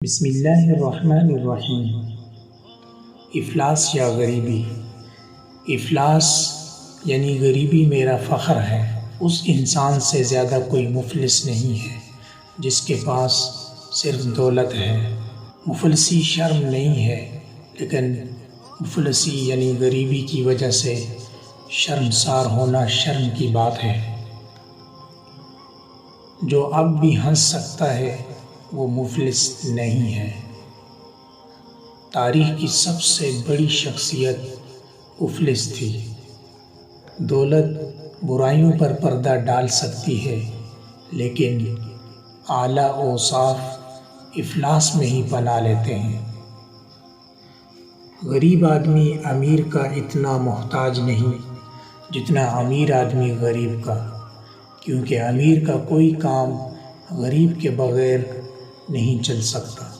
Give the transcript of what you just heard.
بسم اللہ الرحمن الرحیم۔ افلاس یا غریبی۔ افلاس یعنی غریبی میرا فخر ہے۔ اس انسان سے زیادہ کوئی مفلس نہیں ہے جس کے پاس صرف دولت ہے۔ مفلسی شرم نہیں ہے، لیکن مفلسی یعنی غریبی کی وجہ سے شرمسار ہونا شرم کی بات ہے۔ جو اب بھی ہنس سکتا ہے وہ مفلس نہیں ہے۔ تاریخ کی سب سے بڑی شخصیت مفلس تھی۔ دولت برائیوں پر پردہ ڈال سکتی ہے، لیکن اعلیٰ اوصاف افلاس میں ہی پناہ لیتے ہیں۔ غریب آدمی امیر کا اتنا محتاج نہیں جتنا امیر آدمی غریب کا، کیونکہ امیر کا کوئی کام غریب کے بغیر نہیں چل سکتا۔